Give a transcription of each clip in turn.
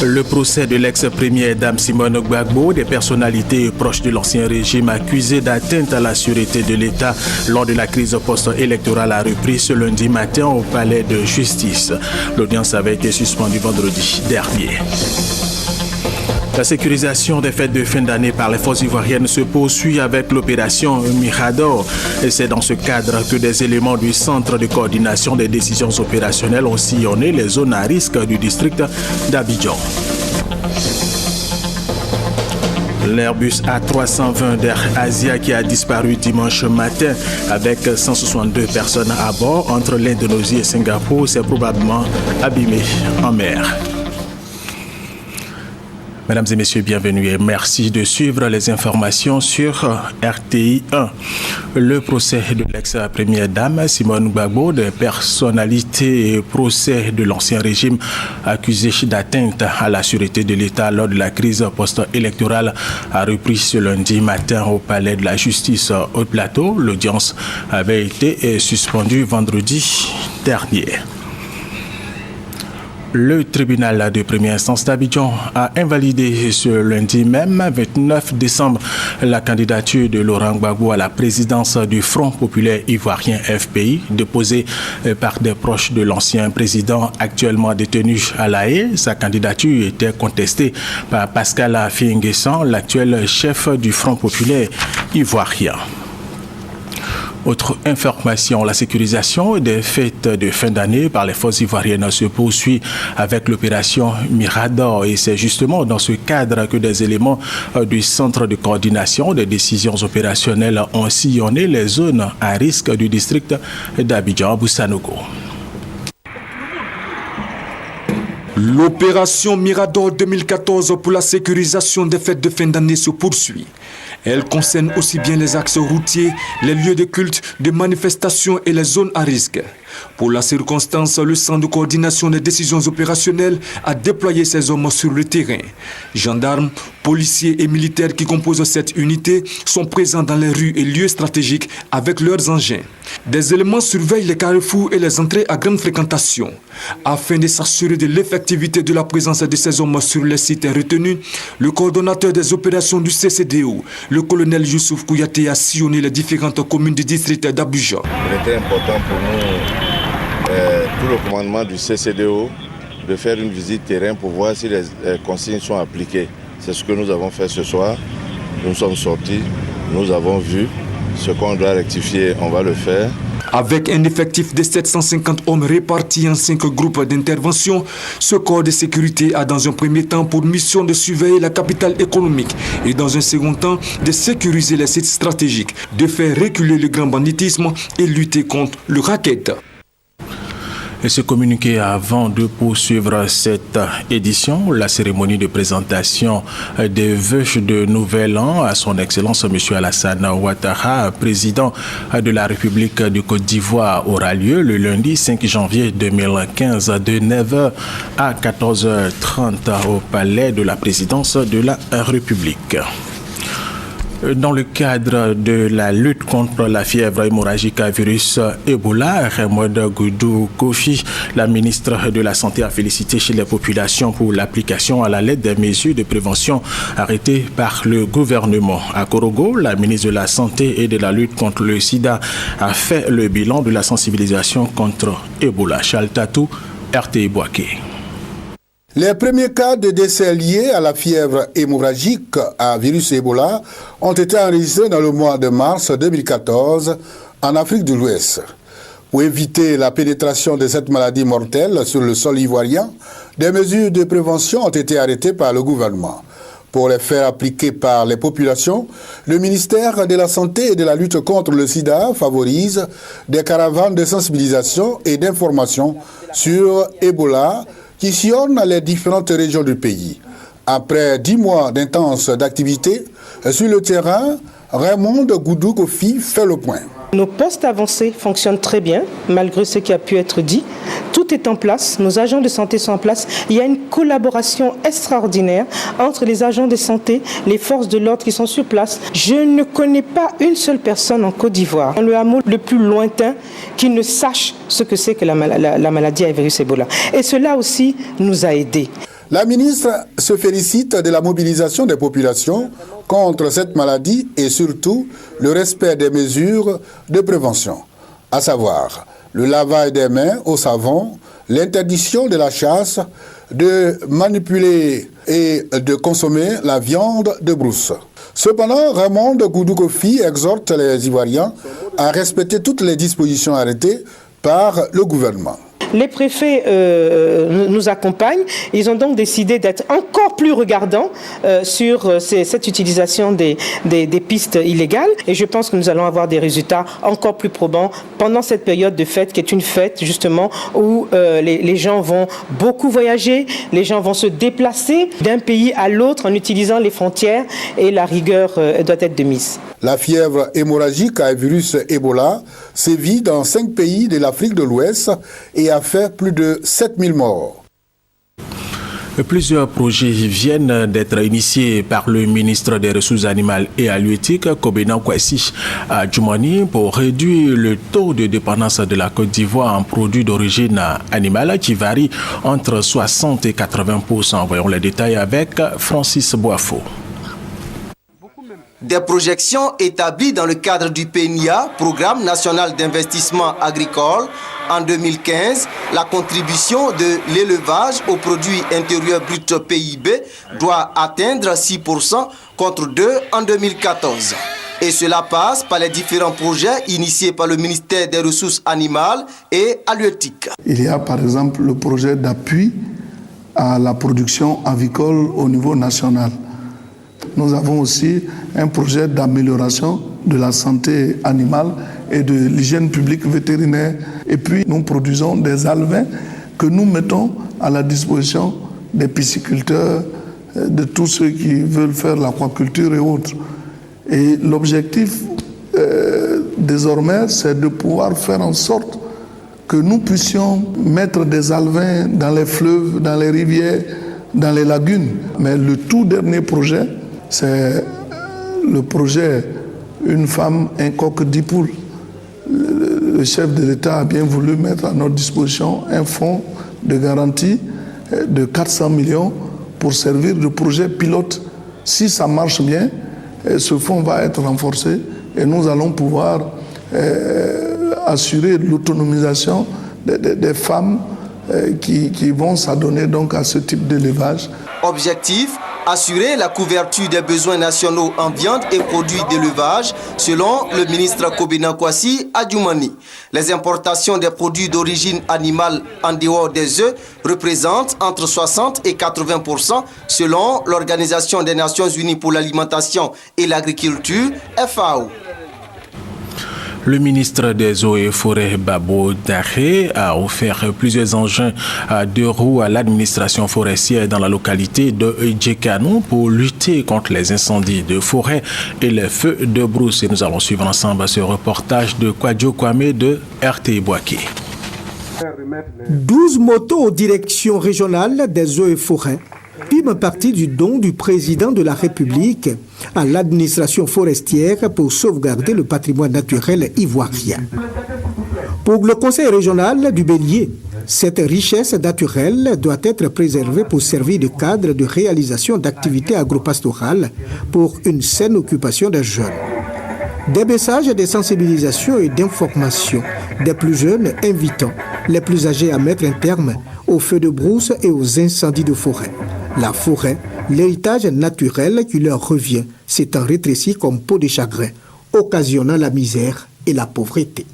Le procès de l'ex-première dame Simone Gbagbo, des personnalités proches de l'ancien régime accusées d'atteinte à la sûreté de l'État lors de la crise post-électorale a repris ce lundi matin au palais de justice. L'audience avait été suspendue vendredi dernier. La sécurisation des fêtes de fin d'année par les forces ivoiriennes se poursuit avec l'opération Mirador. Et c'est dans ce cadre que des éléments du Centre de coordination des décisions opérationnelles ont sillonné les zones à risque du district d'Abidjan. L'Airbus A320 d'Air Asia qui a disparu dimanche matin avec 162 personnes à bord entre l'Indonésie et Singapour s'est probablement abîmé en mer. Mesdames et messieurs, bienvenue et merci de suivre les informations sur RTI 1. Le procès de l'ex-première dame Simone Gbagbo, de personnalité et procès de l'ancien régime accusé d'atteinte à la sûreté de l'État lors de la crise post-électorale a repris ce lundi matin au palais de la justice Haut-Plateau. L'audience avait été suspendue vendredi dernier. Le tribunal de première instance d'Abidjan a invalidé ce lundi même, 29 décembre, la candidature de Laurent Gbagbo à la présidence du Front populaire ivoirien FPI, déposée par des proches de l'ancien président actuellement détenu à La Haye. Sa candidature était contestée par Pascal Affi-N'Guessan, l'actuel chef du Front populaire ivoirien. Autre information, la sécurisation des fêtes de fin d'année par les forces ivoiriennes se poursuit avec l'opération Mirador et c'est justement dans ce cadre que des éléments du Centre de coordination des décisions opérationnelles ont sillonné les zones à risque du district d'Abidjan à Boussanogo. L'opération Mirador 2014 pour la sécurisation des fêtes de fin d'année se poursuit. Elle concerne aussi bien les axes routiers, les lieux de culte, de manifestations et les zones à risque. Pour la circonstance, le Centre de coordination des décisions opérationnelles a déployé ses hommes sur le terrain. Gendarmes, policiers et militaires qui composent cette unité sont présents dans les rues et lieux stratégiques avec leurs engins. Des éléments surveillent les carrefours et les entrées à grande fréquentation. Afin de s'assurer de l'effectivité de la présence de ces hommes sur les sites retenus, le coordonnateur des opérations du CCDO, le colonel Youssouf Kouyaté, a sillonné les différentes communes du district d'Abidjan. Il était important pour nous, tout le commandement du CCDO, de faire une visite terrain pour voir si les consignes sont appliquées. C'est ce que nous avons fait ce soir. Nous sommes sortis, nous avons vu ce qu'on doit rectifier, on va le faire. Avec un effectif de 750 hommes répartis en 5 groupes d'intervention, ce corps de sécurité a dans un premier temps pour mission de surveiller la capitale économique et dans un second temps de sécuriser les sites stratégiques, de faire reculer le grand banditisme et lutter contre le racket. Et ce communiqué avant de poursuivre cette édition, la cérémonie de présentation des vœux de Nouvel An à son Excellence M. Alassane Ouattara, président de la République du Côte d'Ivoire, aura lieu le lundi 5 janvier 2015 de 9h à 14h30 au palais de la présidence de la République. Dans le cadre de la lutte contre la fièvre hémorragique à virus Ebola, Raymond Goudou Kofi, la ministre de la Santé, a félicité chez les populations pour l'application à la lettre des mesures de prévention arrêtées par le gouvernement. À Korogo, la ministre de la Santé et de la lutte contre le sida a fait le bilan de la sensibilisation contre Ebola. Charles Tatou, RTI Boaké. Les premiers cas de décès liés à la fièvre hémorragique à virus Ebola ont été enregistrés dans le mois de mars 2014 en Afrique de l'Ouest. Pour éviter la pénétration de cette maladie mortelle sur le sol ivoirien, des mesures de prévention ont été arrêtées par le gouvernement. Pour les faire appliquer par les populations, le ministère de la Santé et de la lutte contre le sida favorise des caravanes de sensibilisation et d'information sur Ebola qui sillonnent les différentes régions du pays. Après 10 mois d'intenses activités sur le terrain, Raymond Goudou Kofi fait le point. Nos postes avancés fonctionnent très bien, malgré ce qui a pu être dit. Tout est en place, nos agents de santé sont en place. Il y a une collaboration extraordinaire entre les agents de santé, les forces de l'ordre qui sont sur place. Je ne connais pas une seule personne en Côte d'Ivoire, dans le hameau le plus lointain, qui ne sache ce que c'est que la maladie à virus Ebola. Et cela aussi nous a aidés. La ministre se félicite de la mobilisation des populations contre cette maladie et surtout le respect des mesures de prévention, à savoir le lavage des mains au savon, l'interdiction de la chasse, de manipuler et de consommer la viande de brousse. Cependant, Raymond Goudou Kofi exhorte les Ivoiriens à respecter toutes les dispositions arrêtées par le gouvernement. Les préfets nous accompagnent. Ils ont donc décidé d'être encore plus regardants sur cette utilisation des pistes illégales. Et je pense que nous allons avoir des résultats encore plus probants pendant cette période de fête, qui est une fête justement où les gens vont beaucoup voyager, les gens vont se déplacer d'un pays à l'autre en utilisant les frontières et la rigueur doit être de mise. La fièvre hémorragique à virus Ebola sévit dans 5 pays de l'Afrique de l'Ouest et a fait plus de 7000 morts. Plusieurs projets viennent d'être initiés par le ministre des Ressources animales et halieutiques, Kobena Kwasi Adjumani, pour réduire le taux de dépendance de la Côte d'Ivoire en produits d'origine animale qui varie entre 60 et 80%. Voyons les détails avec Francis Boafo. Des projections établies dans le cadre du PNIA, Programme national d'investissement agricole. En 2015, la contribution de l'élevage au produit intérieur brut PIB doit atteindre 6% contre 2% en 2014. Et cela passe par les différents projets initiés par le ministère des Ressources animales et halieutiques. Il y a par exemple le projet d'appui à la production avicole au niveau national. Nous avons aussi un projet d'amélioration de la santé animale et de l'hygiène publique vétérinaire. Et puis, nous produisons des alevins que nous mettons à la disposition des pisciculteurs, de tous ceux qui veulent faire l'aquaculture et autres. Et l'objectif, désormais, c'est de pouvoir faire en sorte que nous puissions mettre des alevins dans les fleuves, dans les rivières, dans les lagunes. Mais le tout dernier projet, c'est le projet Une femme, un coq, 10 poules. Le chef de l'État a bien voulu mettre à notre disposition un fonds de garantie de 400 millions pour servir de projet pilote. Si ça marche bien, ce fonds va être renforcé et nous allons pouvoir assurer l'autonomisation des femmes qui vont s'adonner donc à ce type d'élevage. Objectif, assurer la couverture des besoins nationaux en viande et produits d'élevage, selon le ministre Kobena Kwasi Adjumani. Les importations des produits d'origine animale en dehors des œufs représentent entre 60 et 80% selon l'Organisation des Nations Unies pour l'alimentation et l'agriculture, FAO. Le ministre des Eaux et Forêts, Babo Daré, a offert plusieurs engins à 2 roues à l'administration forestière dans la localité de Djekano pour lutter contre les incendies de forêt et les feux de brousse. Et nous allons suivre ensemble ce reportage de Kwadjo Kwame de RT Boaké. 12 motos aux directions régionales des eaux et forêts firment partie du don du président de la République à l'administration forestière pour sauvegarder le patrimoine naturel ivoirien. Pour le conseil régional du Bélier, cette richesse naturelle doit être préservée pour servir de cadre de réalisation d'activités agropastorales pour une saine occupation des jeunes. Des messages de sensibilisation et d'information des plus jeunes invitant les plus âgés à mettre un terme aux feux de brousse et aux incendies de forêt. La forêt, l'héritage naturel qui leur revient, s'étant rétréci comme peau de chagrin, occasionnant la misère et la pauvreté.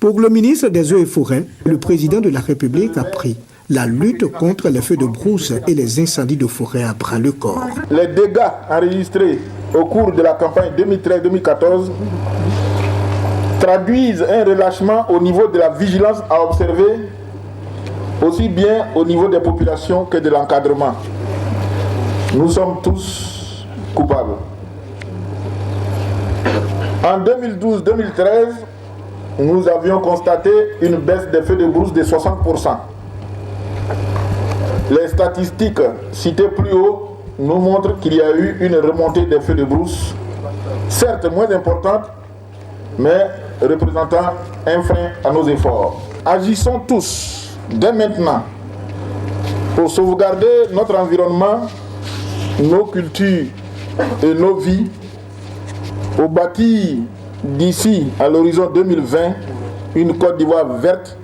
Pour le ministre des Eaux et Forêts, le président de la République a pris la lutte contre les feux de brousse et les incendies de forêt à bras le corps. Les dégâts enregistrés au cours de la campagne 2013-2014 traduisent un relâchement au niveau de la vigilance à observer, aussi bien au niveau des populations que de l'encadrement. Nous sommes tous coupables. En 2012-2013, nous avions constaté une baisse des feux de brousse de 60%. Les statistiques citées plus haut nous montrent qu'il y a eu une remontée des feux de brousse, certes moins importante, mais représentant un frein à nos efforts. Agissons tous, dès maintenant, pour sauvegarder notre environnement, nos cultures et nos vies, pour bâtir d'ici à l'horizon 2020 une Côte d'Ivoire verte,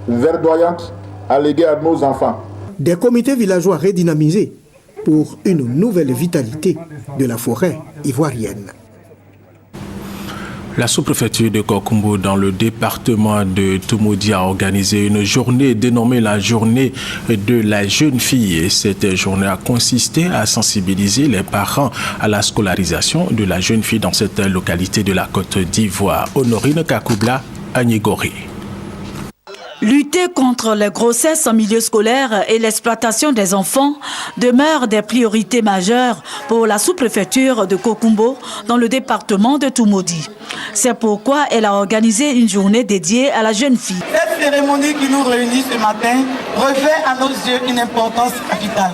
verdoyante, alléguée à nos enfants. Des comités villageois redynamisés pour une nouvelle vitalité de la forêt ivoirienne. La sous-préfecture de Kokumbo dans le département de Toumoudi a organisé une journée dénommée la journée de la jeune fille. Et cette journée a consisté à sensibiliser les parents à la scolarisation de la jeune fille dans cette localité de la Côte d'Ivoire. Honorine Kakoubla, Agnégori. Lutter contre les grossesses en milieu scolaire et l'exploitation des enfants demeure des priorités majeures pour la sous-préfecture de Kokumbo dans le département de Toumoudi. C'est pourquoi elle a organisé une journée dédiée à la jeune fille. Cette cérémonie qui nous réunit ce matin revêt à nos yeux une importance capitale.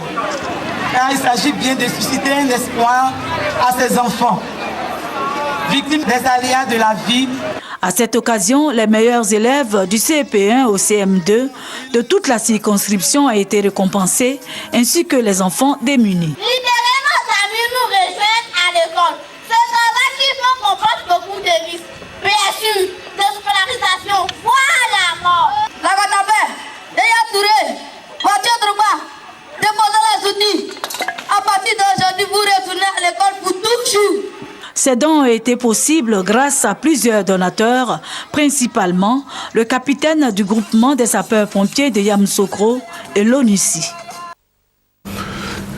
Car il s'agit bien de susciter un espoir à ces enfants, victimes des aléas de la vie. À cette occasion, les meilleurs élèves du CP1 au CM2 de toute la circonscription ont été récompensés, ainsi que les enfants démunis. Libérer nos amis nous rejoignent à l'école. Ce travail qui comporte beaucoup de risques, bien de scolarisation, voire la mort. La Guatabé, Yaya Touré, voiture droit, déposez les outils. À partir d'aujourd'hui, vous retournez à l'école pour toujours. Ces dons ont été possibles grâce à plusieurs donateurs, principalement le capitaine du groupement des sapeurs-pompiers de Yamoussoukro et l'ONUCI.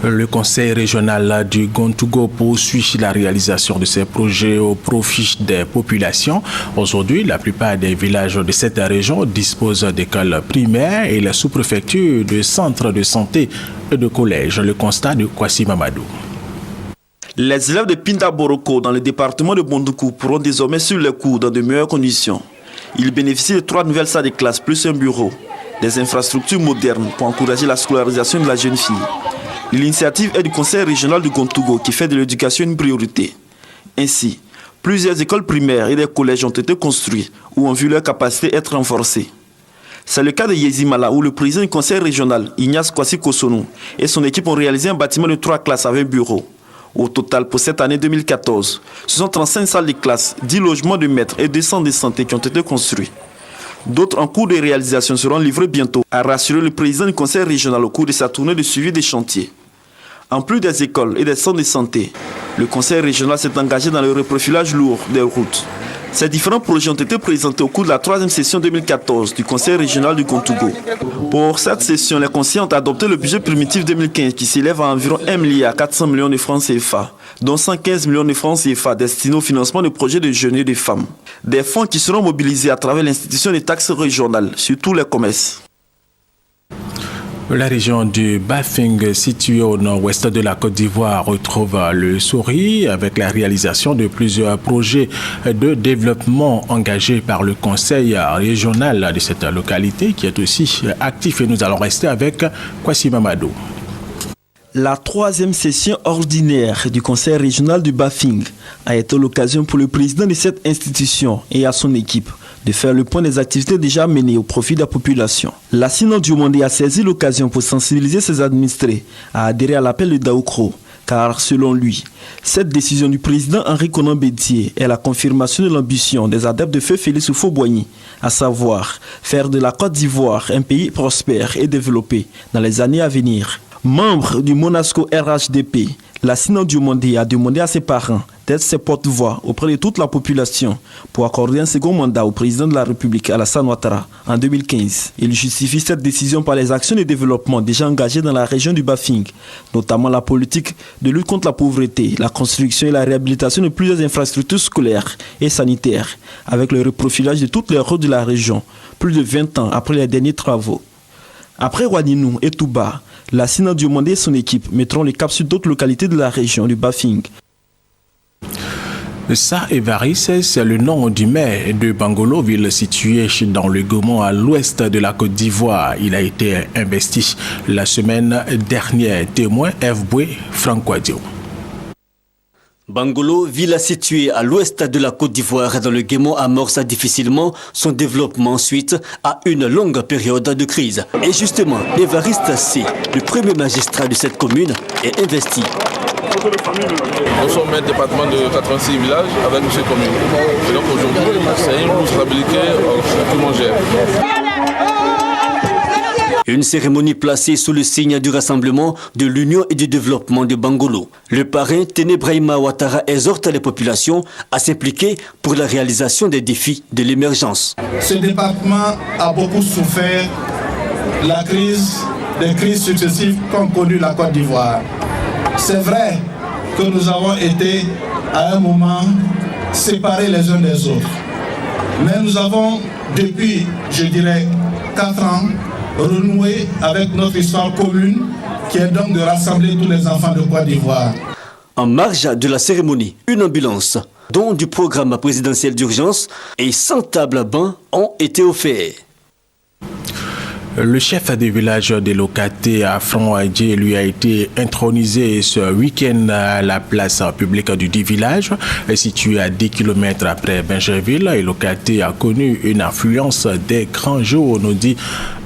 Le conseil régional du Gontougo poursuit la réalisation de ces projets au profit des populations. Aujourd'hui, la plupart des villages de cette région disposent d'écoles primaires et la sous-préfecture de centres de santé et de collèges. Le constat de Kwasi Mamadou. Les élèves de Pinda Boroko dans le département de Bondoukou pourront désormais suivre les cours dans de meilleures conditions. Ils bénéficient de 3 nouvelles salles de classe plus un bureau, des infrastructures modernes pour encourager la scolarisation de la jeune fille. L'initiative est du conseil régional du Gontougo qui fait de l'éducation une priorité. Ainsi, plusieurs écoles primaires et des collèges ont été construits ou ont vu leur capacité être renforcée. C'est le cas de Yezimala où le président du conseil régional, Ignace Kwasi Kosonou, et son équipe ont réalisé un bâtiment de 3 classes avec bureau. Au total, pour cette année 2014, ce sont 35 salles de classe, 10 logements de maîtres et 2 centres de santé qui ont été construits. D'autres en cours de réalisation seront livrés bientôt, a rassuré le président du conseil régional au cours de sa tournée de suivi des chantiers. En plus des écoles et des centres de santé, le conseil régional s'est engagé dans le reprofilage lourd des routes. Ces différents projets ont été présentés au cours de la 3e session 2014 du conseil régional du Gontougo. Pour cette session, les conseillers ont adopté le budget primitif 2015 qui s'élève à environ 1 milliard 400 millions de francs CFA, dont 115 millions de francs CFA destinés au financement de projets de jeunes et de femmes. Des fonds qui seront mobilisés à travers l'institution des taxes régionales sur tous les commerces. La région du Bafing, située au nord-ouest de la Côte d'Ivoire, retrouve le sourire avec la réalisation de plusieurs projets de développement engagés par le conseil régional de cette localité qui est aussi actif. Et nous allons rester avec Kwasi Mamadou. La 3e session ordinaire du conseil régional du Bafing a été l'occasion pour le président de cette institution et à son équipe de faire le point des activités déjà menées au profit de la population. La Synode du Monde a saisi l'occasion pour sensibiliser ses administrés à adhérer à l'appel de Daoukro, car selon lui, cette décision du président Henri Konan Bédié est la confirmation de l'ambition des adeptes de Feu Félix Houphouët-Boigny, à savoir faire de la Côte d'Ivoire un pays prospère et développé dans les années à venir. Membre du Monasco RHDP, la Synode du Monde a demandé à ses parents d'être ses porte-voix auprès de toute la population pour accorder un second mandat au président de la République Alassane Ouattara en 2015. Il justifie cette décision par les actions de développement déjà engagées dans la région du Bafing, notamment la politique de lutte contre la pauvreté, la construction et la réhabilitation de plusieurs infrastructures scolaires et sanitaires, avec le reprofilage de toutes les routes de la région, plus de 20 ans après les derniers travaux. Après Wadinou et Touba, la Synode du Monde et son équipe mettront le cap sur d'autres localités de la région du Bafing. Sa Evaris, c'est le nom du maire de Bangolo, ville située dans le Gaumont à l'ouest de la Côte d'Ivoire. Il a été investi la semaine dernière. Témoin F. Boué, Franck Quadio. Bangolo, ville située à l'ouest de la Côte d'Ivoire dans le Guémon, amorce difficilement son développement suite à une longue période de crise. Et justement, Évariste C., le premier magistrat de cette commune, est investi. Nous sommes un département de 86 villages avec une seule commune. Et donc aujourd'hui, c'est une responsabilité que tout le monde gère. Une cérémonie placée sous le signe du rassemblement de l'union et du développement de Bangolo. Le parrain Téné Brahima Ouattara exhorte les populations à s'impliquer pour la réalisation des défis de l'émergence. Ce département a beaucoup souffert des crises successives qu'ont connues la Côte d'Ivoire. C'est vrai que nous avons été à un moment séparés les uns des autres. Mais nous avons, depuis, je dirais, 4 ans, renouer avec notre histoire commune qui est donc de rassembler tous les enfants de Côte d'Ivoire. En marge de la cérémonie, une ambulance, dont du programme présidentiel d'urgence et 100 tables à bancs ont été offerts. Le chef du village de Lokaté à Franc-Adjé lui a été intronisé ce week-end à la place publique du dit village, situé à 10 km après Bingerville. Et Lokaté a connu une affluence des grands jours, nous dit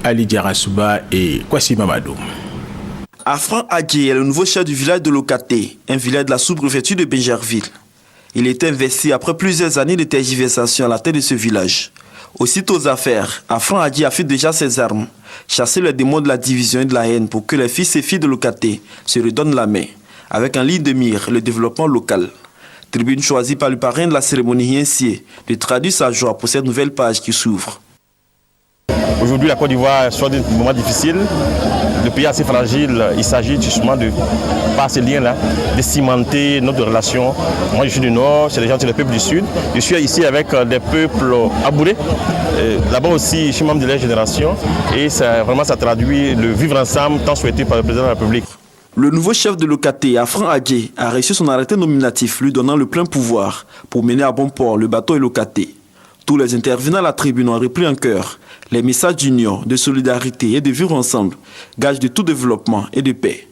Ali Diarasouba et Kwasi Mamadou. Afran Adjé est le nouveau chef du village de Lokaté, un village de la sous-préfecture de Bingerville. Il est investi après plusieurs années de tergiversation à la tête de ce village. Aussitôt aux affaires, Afran Adjé affûte déjà ses armes, chasser les démons de la division et de la haine pour que les fils et filles de Lokaté se redonnent la main, avec en ligne de mire le développement local. Tribune choisie par le parrain de la cérémonie Hiensier de traduire sa joie pour cette nouvelle page qui s'ouvre. Aujourd'hui, la Côte d'Ivoire sort d'un moment difficile. Le pays est assez fragile. Il s'agit justement de, par ces liens-là, de cimenter notre relation. Moi, je suis du Nord, c'est les gens, c'est le peuple du Sud. Je suis ici avec des peuples abourés. Là-bas aussi, je suis membre de la génération. Et ça traduit le vivre ensemble tant souhaité par le président de la République. Le nouveau chef de Lokaté, Afran Adjé, a reçu son arrêté nominatif lui donnant le plein pouvoir pour mener à bon port le bateau et Lokaté. Tous les intervenants à la tribune ont repris en chœur les messages d'union, de solidarité et de vivre ensemble, gage de tout développement et de paix.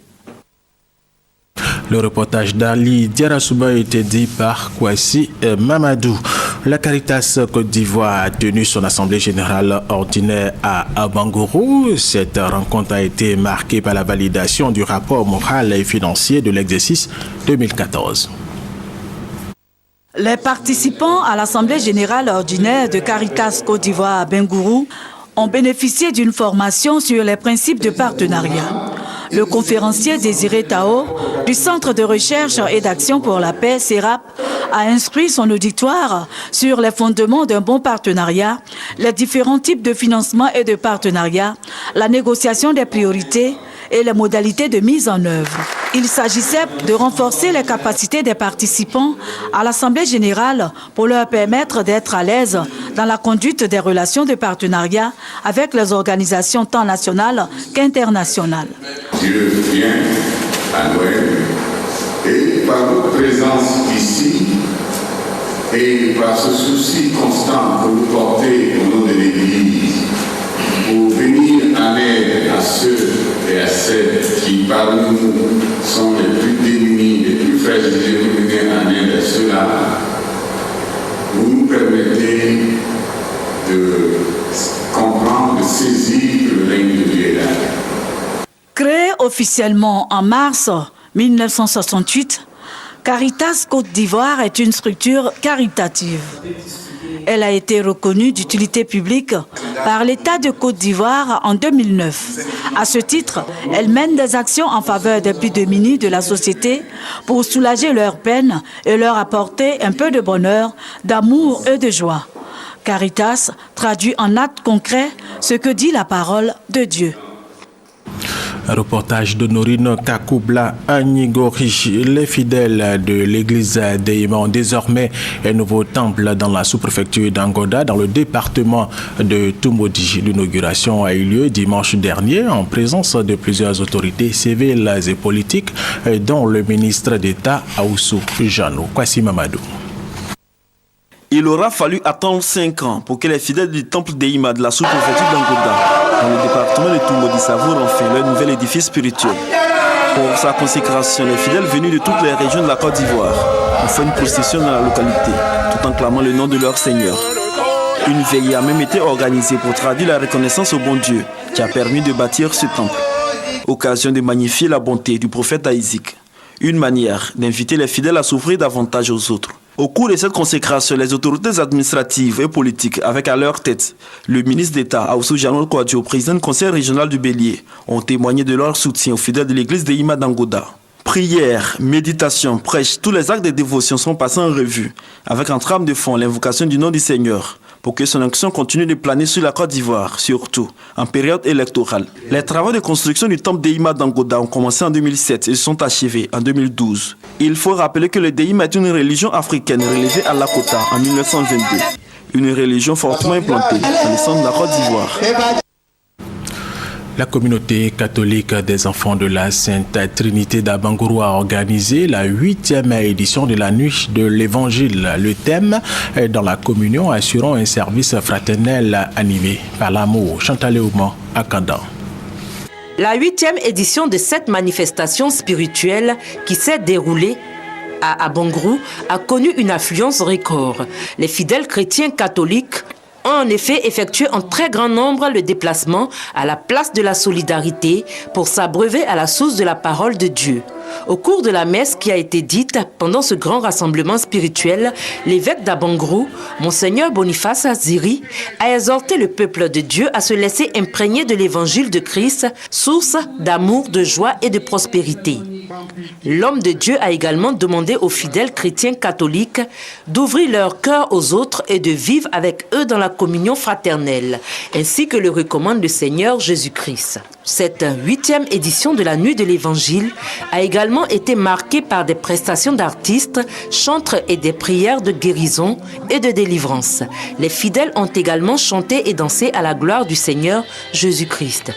Le reportage d'Ali Diarasouba a été dit par Kwasi Mamadou. La Caritas Côte d'Ivoire a tenu son assemblée générale ordinaire à Bangoro. Cette rencontre a été marquée par la validation du rapport moral et financier de l'exercice 2014. Les participants à l'Assemblée générale ordinaire de Caritas Côte d'Ivoire à Bengourou ont bénéficié d'une formation sur les principes de partenariat. Le conférencier Désiré Tao du Centre de recherche et d'action pour la paix, CERAP, a instruit son auditoire sur les fondements d'un bon partenariat, les différents types de financement et de partenariat, la négociation des priorités et les modalités de mise en œuvre. Il s'agissait de renforcer les capacités des participants à l'Assemblée générale pour leur permettre d'être à l'aise dans la conduite des relations de partenariat avec les organisations tant nationales qu'internationales. Dieu vient à Noël et par votre présence ici et par ce souci constant que vous portez au nom de l'Église pour venir en aide à ceux et à celles qui parmi nous sont les plus démunis, les plus fragilisés, pour venir en aide à ceux-là, vous nous permettez de comprendre, de saisir le règne de Dieu là. Créée officiellement en mars 1968, Caritas Côte d'Ivoire est une structure caritative. Elle a été reconnue d'utilité publique par l'État de Côte d'Ivoire en 2009. À ce titre, elle mène des actions en faveur des plus démunis de la société pour soulager leurs peines et leur apporter un peu de bonheur, d'amour et de joie. Caritas traduit en actes concrets ce que dit la parole de Dieu. Un reportage de Norine Kakoubla Anigori. Les fidèles de l'église d'Eima ont désormais un nouveau temple dans la sous-préfecture d'Angoda, dans le département de Toumodi. L'inauguration a eu lieu dimanche dernier en présence de plusieurs autorités civiles et politiques, dont le ministre d'État Aoussou Janou. Kwasi Mamadou. Il aura fallu attendre 5 ans pour que les fidèles du temple d'Eima de la sous-préfecture d'Angoda, dans le département de Toumodi, savourent enfin leur nouvel édifice spirituel. Pour sa consécration, les fidèles venus de toutes les régions de la Côte d'Ivoire ont fait une procession dans la localité, tout en clamant le nom de leur Seigneur. Une veillée a même été organisée pour traduire la reconnaissance au bon Dieu qui a permis de bâtir ce temple. Occasion de magnifier la bonté du prophète Isaac. Une manière d'inviter les fidèles à s'ouvrir davantage aux autres. Au cours de cette consécration, les autorités administratives et politiques, avec à leur tête le ministre d'État Aoussou Janot Kouadio, président du conseil régional du Bélier, ont témoigné de leur soutien aux fidèles de l'église de Ima d'Angoda. Prières, méditations, prêches, tous les actes de dévotion sont passés en revue, avec en trame de fond l'invocation du nom du Seigneur, pour que son action continue de planer sur la Côte d'Ivoire, surtout en période électorale. Les travaux de construction du temple d'Eima d'Angoda ont commencé en 2007 et se sont achevés en 2012. Il faut rappeler que le Deima est une religion africaine relevée à Lakota en 1922, une religion fortement implantée dans le centre de la Côte d'Ivoire. La communauté catholique des enfants de la Sainte Trinité d'Abangourou a organisé la 8e édition de la Nuit de l'Évangile. Le thème est dans la communion, assurant un service fraternel animé par l'amour. Chantal Ouman à Kandan. La 8e édition de cette manifestation spirituelle qui s'est déroulée à Abangourou a connu une affluence record. Les fidèles chrétiens catholiques ont en effet effectué en très grand nombre le déplacement à la place de la solidarité pour s'abreuver à la source de la parole de Dieu. Au cours de la messe qui a été dite pendant ce grand rassemblement spirituel, l'évêque d'Abangourou, Monseigneur Boniface Aziri, a exhorté le peuple de Dieu à se laisser imprégner de l'évangile de Christ, source d'amour, de joie et de prospérité. L'homme de Dieu a également demandé aux fidèles chrétiens catholiques d'ouvrir leur cœur aux autres et de vivre avec eux dans la communion fraternelle, ainsi que le recommande le Seigneur Jésus-Christ. Cette 8e édition de la Nuit de l'Évangile a également été marquée par des prestations d'artistes, chantres et des prières de guérison et de délivrance. Les fidèles ont également chanté et dansé à la gloire du Seigneur Jésus-Christ.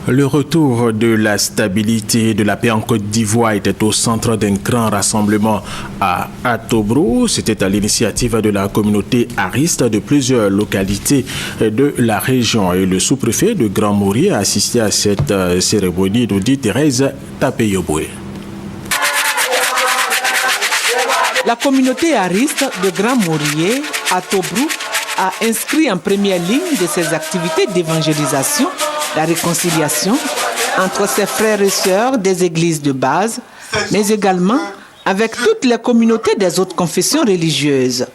Le retour de la stabilité et de la paix en Côte d'Ivoire était au centre d'un grand rassemblement à Atobrou. C'était à l'initiative de la communauté ariste de plusieurs localités de la région. Et le sous-préfet de Grand Maurier a assisté à cette cérémonie, nous dit Thérèse Tapeyoboué. La communauté ariste de Grand Maurier, Atobrou, a inscrit en première ligne de ses activités d'évangélisation la réconciliation entre ses frères et sœurs des églises de base, mais également avec toutes les communautés des autres confessions religieuses.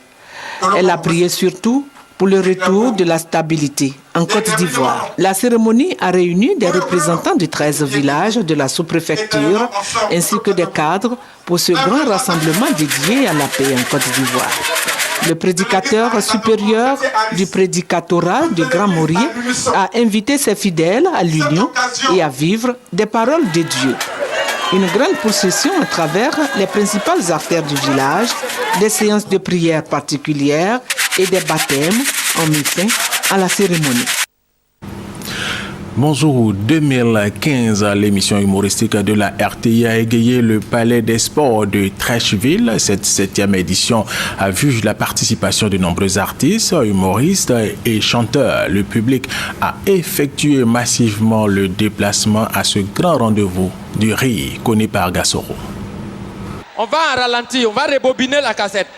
Elle a prié surtout pour le retour de la stabilité en Côte d'Ivoire. La cérémonie a réuni des représentants de 13 villages de la sous-préfecture ainsi que des cadres pour ce grand rassemblement dédié à la paix en Côte d'Ivoire. Le prédicateur supérieur du prédicatorat de Grand Maurier a invité ses fidèles à l'union et à vivre des paroles de Dieu. Une grande procession à travers les principales artères du village, des séances de prière particulières et des baptêmes ont mis fin à la cérémonie. Bonjour, 2015, l'émission humoristique de la RTI a égayé le Palais des Sports de Trècheville. Cette 7e édition a vu la participation de nombreux artistes, humoristes et chanteurs. Le public a effectué massivement le déplacement à ce grand rendez-vous du rire connu par Gassoro. On va en ralenti, on va rebobiner la cassette.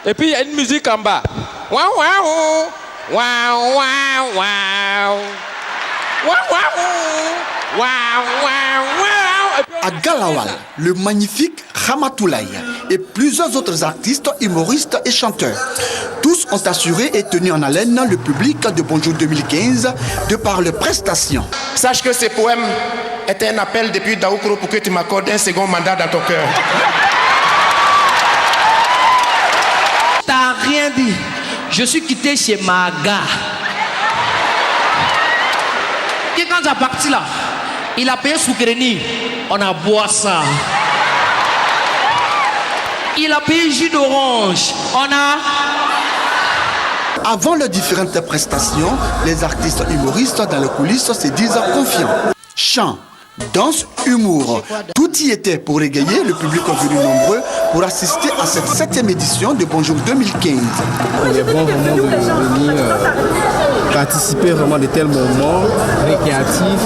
Et puis il y a une musique en bas. Waouh, waouh, waouh, waouh, waouh. À Galawal, le magnifique Ramatoulaye et plusieurs autres artistes, humoristes et chanteurs. Tous ont assuré et tenu en haleine le public de Bonjour 2015 de par leurs prestations. Sache que ce poème est un appel depuis Daoukro pour que tu m'accordes un second mandat dans ton cœur. T'as rien dit. Je suis quitté chez Maga. Et quand j'ai parti là, il a payé Soukreni, on a boit ça. Il a payé jus d'orange, on a... Avant les différentes prestations, les artistes humoristes dans les coulisses se disent confiants. Chant, danse, humour, tout y était pour égayer le public venu nombreux pour assister à cette 7e édition de Bonjour 2015. Il est bon vraiment de venir participer vraiment de tels moments récréatif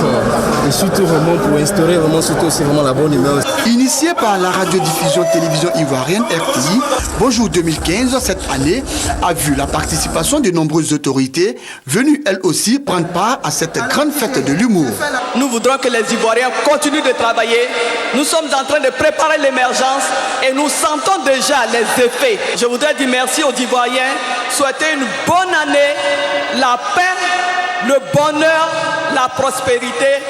et surtout vraiment pour instaurer vraiment surtout aussi vraiment la bonne humeur. Initié par la radiodiffusion télévision ivoirienne RTI, Bonjour 2015, cette année, a vu la participation de nombreuses autorités venues elles aussi prendre part à cette grande fête de l'humour. Nous voudrons que les Ivoiriens continuent de travailler. Nous sommes en train de préparer l'émergence et nous sentons déjà les effets. Je voudrais dire merci aux Ivoiriens, souhaiter une bonne année, la paix, le bonheur, la prospérité,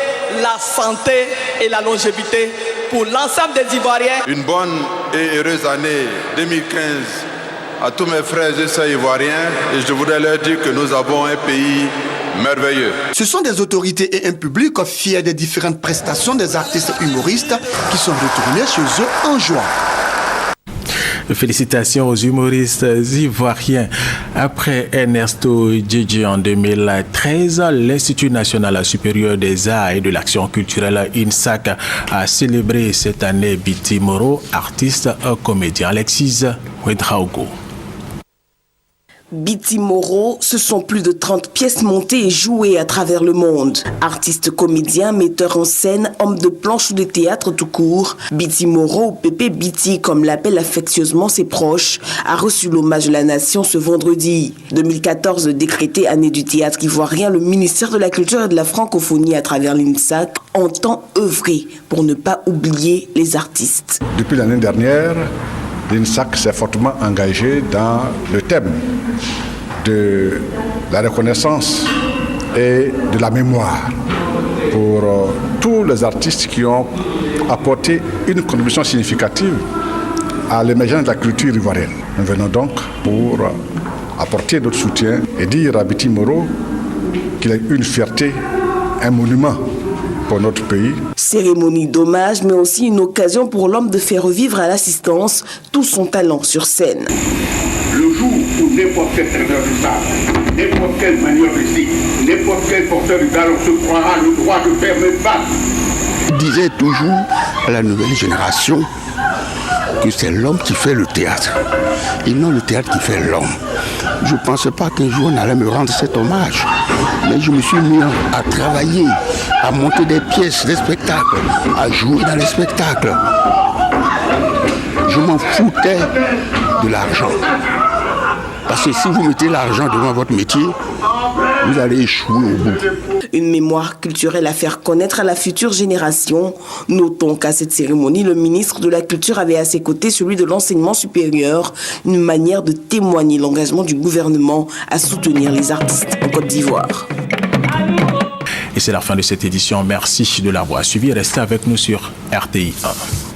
la santé et la longévité pour l'ensemble des Ivoiriens. Une bonne et heureuse année 2015 à tous mes frères et sœurs ivoiriens et je voudrais leur dire que nous avons un pays merveilleux. Ce sont des autorités et un public fiers des différentes prestations des artistes humoristes qui sont retournés chez eux en joie. Félicitations aux humoristes ivoiriens. Après Ernesto Djedje en 2013, l'Institut national supérieur des arts et de l'action culturelle INSAC a célébré cette année Biti Moro, artiste comédien. Alexis Ouedraogo. Biti Moro, ce sont plus de 30 pièces montées et jouées à travers le monde. Artiste comédien, metteur en scène, homme de planche ou de théâtre tout court, Biti Moro, ou Pépé Biti, comme l'appellent affectueusement ses proches, a reçu l'hommage de la nation ce vendredi. 2014, décrété année du théâtre ivoirien, le ministère de la Culture et de la Francophonie à travers l'INSAC entend œuvrer pour ne pas oublier les artistes. Depuis l'année dernière, l'INSAC s'est fortement engagé dans le thème de la reconnaissance et de la mémoire pour tous les artistes qui ont apporté une contribution significative à l'émergence de la culture ivoirienne. Nous venons donc pour apporter notre soutien et dire à Biti Moro qu'il a une fierté, un monument pour notre pays. Cérémonie d'hommage, mais aussi une occasion pour l'homme de faire revivre à l'assistance tout son talent sur scène. Le jour où n'importe quel trésor du sable, n'importe quel manieur ici, n'importe quel porteur du ballon se croira le droit de faire mes pas. Je disais toujours à la nouvelle génération que c'est l'homme qui fait le théâtre et non le théâtre qui fait l'homme. Je ne pensais pas qu'un jour on allait me rendre cet hommage, mais je me suis mis à travailler, à monter des pièces, des spectacles, à jouer dans les spectacles. Je m'en foutais de l'argent. Parce que si vous mettez l'argent devant votre métier, vous allez échouer au bout. Une mémoire culturelle à faire connaître à la future génération. Notons qu'à cette cérémonie, le ministre de la Culture avait à ses côtés celui de l'enseignement supérieur, une manière de témoigner l'engagement du gouvernement à soutenir les artistes en Côte d'Ivoire. Et c'est la fin de cette édition. Merci de l'avoir suivi. Restez avec nous sur RTI 1.